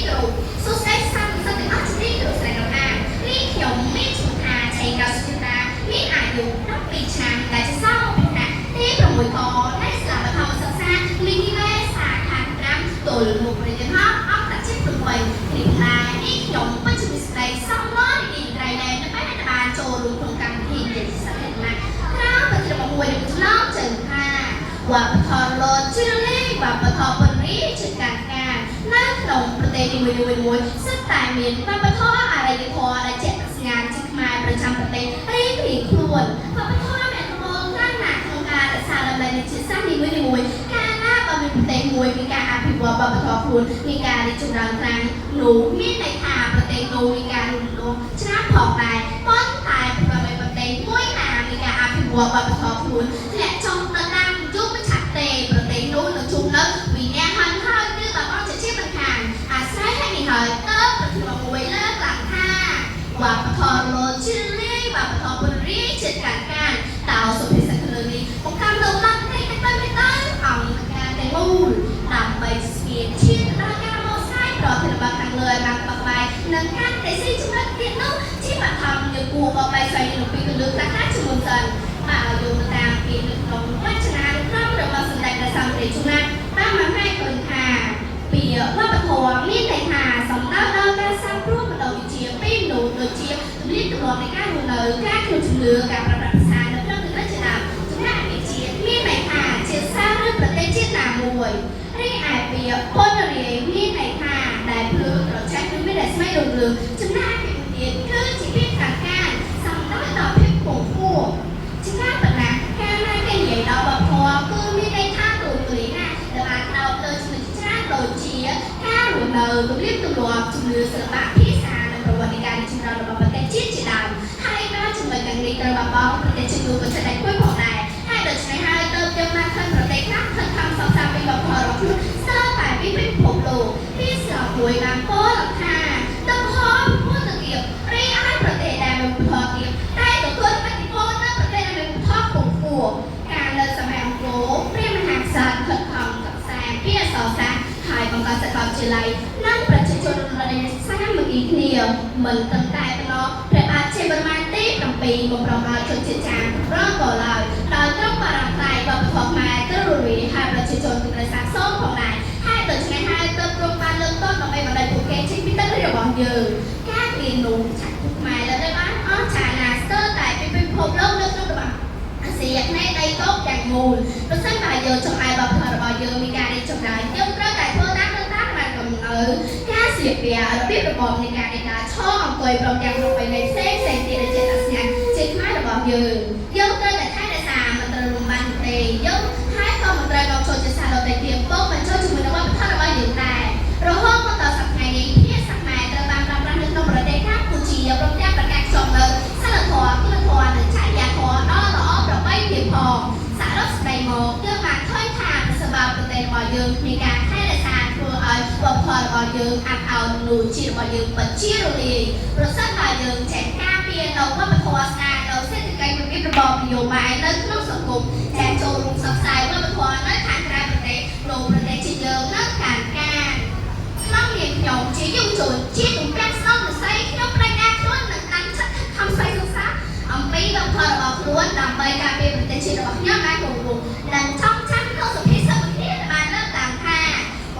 រូសូស្ដីសាមសិទ្ធិអស់នេះគ្រូស្រីរំអាននេះខ្ញុំមានឈ្មោះថាឆៃកៅសុជតាមានអាយុ12ឆ្នាំដែលជាសិស្សពិបាកទី6កនៃសាលាបឋមសិក្សាមីនីវេសាខា5ទល់មុខប្រទេសហោអន្តរជាតិ8នេះឡាយនេះខ្ញុំបច្ចុប្បន្នស្ដីសំឡងរីករាយនៅពេលដែលបានចូលរួមក្នុងកម្មវិធីនិយាយសាធារណៈក្រៅពីរបស់មួយនឹងឆ្លងចឹងថាវប្បធម៌លោជ្រលីវប្បធម៌ពន្រីជាការការនៅក្នុងប្រទេសនីមួយៗសិតតែមានវប្បធម៌អរិយធម៌ដែលជាក់ស្ញាជាខ្មែរប្រចាំប្រទេសរៀងខ្លួនវប្បធម៌អ្នកកំពុងតាមណាក្នុងការរក្សាដំណើរនៃជាតិសាសន៍នីមួយៗកាលណាបើមានប្រទេសមួយមានការអភិវឌ្ឍវប្បធម៌ខ្លួនមានការរីកចម្រើនខ្លាំងនោះមានន័យថាប្រទេសនោះមានការលូតលាស់ឆ្នាំផងដែរប៉ុន្តែប្រទេសប្រទេសមួយណាមានការអភិវឌ្ឍវប្បធម៌ខ្លួនធ្លាក់ចុះដល់តាមយុគឆាប់ទេប្រទេសនោះនឹងជួបនៅវិញ្ញាណហើយគឺបើអត់ជាមិនខានអាស្រ័យឲ្យនេះហើយតើប្រទេសមួយលើកឡើងថាវប្បធម៌លោជ្រលីវប្បធម៌ពន្រីជាការការតើសុភាសិតលើនេះបង្កើនទៅឡើងតែអង្គការទាំងមូលដើម្បីស្ពាយជាតិដល់ការមកស្រាយប្រតិបត្តិខាងលើឲ្យបានក្បបាយនិងការតែស៊ីចំណុចទៀតនោះជាបឋមយើងគួរបបៃស្វែងរកពីលើកខ្លះជាមុនសិនបាទយោងតាមពីនៅក្នុងវចនានុក្រមរបស់សម្ដេចព្រះសម្មាសម្ពុទ្ធបានមកឲ្យឃើញថាពីវប្បធម៌មានន័យថាសំដៅដល់ការសាងព្រោះបណ្ដុះវិជ្ជាពីមនុស្សដូចជាទំនៀមទម្លាប់នៃការរស់នៅការគ្រប់ជំនឿការប្រើប្រាស់ភាសានៅក្នុងទឹកជាដើមចំណែកវិជ្ជាមានន័យថាជាសារឬប្រទេសជាតិណាមួយរីឯពាក្យពនរាយមានន័យថាដែលភ្លើងត្រចែកឬមានតែស្មៃរងរឿងចំណែកពាក្យទៀតគឺជាពាក្យខាងការសំដៅដល់ភាពពងពោះជាការបណ្ណាការណាគេនិយាយដល់វប្បធម៌គឺមានន័យថាទូទៅណាដែលបានដោតលើចំណុចច្រើនដូចជាការរស់នៅទំនៀមទម្លាប់ជំនឿសិល្បៈភាសានិងប្រវត្តិការចម្រើនរបស់ប្រទេសជាតិជាដើមហើយដល់ចំណុចទាំងនេះត្រូវបានបងប្រទេសជាតិនោះក៏ស្ដែងមួយផងដែរហើយដូច្នេះហើយទៅយើងបានឃើញប្រទេសខ្លះឃើញខំសរសើរពីវប្បធម៌របស់ខ្លួនស្ទើរតែពីពិភពលោកពីស្រុកមួយបានពោលថាទឹកហមពុទ្ធគៀបរីឯប្រទេសដែលមានវប្បធម៌គៀបតែទទួលឥទ្ធិពលនៅប្រទេសដែលមានវប្បធម៌ពងពោះការលើសម័យអង្គរព្រះមហាក្សត្រខិតខំកសាងពីអក្សរសាស្ត្រហើយបង្កើតសាកលវិទ្យាល័យនិងប្រជាជនរដ្ឋសាមគ្គីគ្នាមិនត្រឹមតែប៉ុណ្ណោះព្រះបាទជាបរមាទី7បំរុងឲ្យជនជាតិចាមរងក៏ឡើយដោយត្រង់បារាំងតែវប្បធម៌ខ្មែរទៅរលីហើយប្រជាជនគឺត្រូវសាកសងផងដែរហើយដូច្នេះហើយទើបទ្រង់បានលើកទោសដើម្បីបណ្ដេញពួកគេចេញពីទឹករបស់យើងការរៀននោះចាក់ខ្មែរលើទៅបានអស់ចាណាស្ទើរតែពីពិភពលោកនៅក្នុងរបស់អាស៊ីអាគ្នេយ៍ដីគោកទាំងមូលប្រសិនបើយើងចង់ឲ្យវប្បធម៌របស់យើងមានការរីកចម្រើនយើងត្រូវតែធ្វើតាមបានកំណើការស្លៀកពាក់របៀបរបបនៃការនៃការឈរអង្គុយព្រមទាំងប្រពៃណីផ្សេងទៀតដែលជាអស្ចារ្យជាខ្មែររបស់យើងត្រូវតែថែរក្សាមិនត្រូវរំបានទេយើងហើយក៏មិនត្រូវយកចូលជាសារដទៃទៀតពុកបញ្ចូលជាមួយនឹងវប្បធម៌របស់យើងដែររហូតមកដល់សប្តាហ៍នេះភាសាខ្មែរត្រូវបានប្រើប្រាស់នៅក្នុងប្រទេសកម្ពុជាព្រមទាំងប្រកាសចុះនៅសិលធម៌គុណធម៌និងចរិយាធម៌ដ៏ល្អប្រពៃទៀតផងសរុបស្ដីមកយើងបានឃើញថាប្រសិនបើប្រទេសរបស់យើងមានការថែរក្សាធ្វើឲ្យវប្បធម៌របស់យើងអាប់អោននូជាតិរបស់យើងពិតជារលាយប្រសិនបើយើងចេះការពារនៅវប្បធម៌ស្នានៅសេដ្ឋកិច្ចរបៀបរបបនយោបាយនៅក្នុងសង្គមដែលចូលរួមផ្សព្វផ្សាយវប្បធម៌នៅខាងក្រៅប្រទេសក្នុងប្រទេសជាយើងនៅខាងការក្នុងនាមខ្ញុំជាយុវជនជាទំពាំងស្នងវិស័យខ្ញុំបដិញ្ញាខ្លួននឹងតាមចិត្តខំស្វែងរកសារអំពីវប្បធម៌របស់ខ្លួនដើម្បីការពារប្រទេសជាតិរបស់ខ្ញុំបានគង់វង្សនិងចង់ចាំក្នុងសុភាសិតមួយនេះបានលើកឡើងថា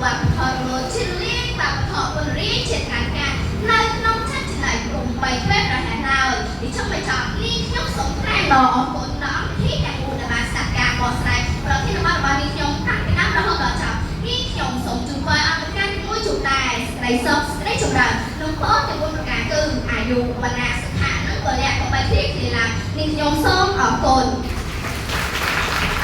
វប្បធម៌លោជ្រលីវប្បធម៌ពន្រីជាការការនៅក្នុងចិត្តចំណៃព្រំបីពេលរហ័សឡើយទីចុងបញ្ចប់នេះខ្ញុំសូមថ្លែងដល់អរគុណដល់អង្គភាពទាំងមូលដែលបានស្ដាប់ការបកស្រាយប្រធានបទរបស់នេះខ្ញុំតាំងពីដើមរហូតដល់ចប់នេះខ្ញុំសូមជូនពរអរគុណមួយជួបតែសេចក្តីសុខសេចក្តីចម្រើនក្នុងពរទាំង4ប្រការគឺអាយុវណ្ណៈសុខៈនិងពលៈកុំបីឃ្លៀងឃ្លាឡើងនេះខ្ញុំសូមអរគុណ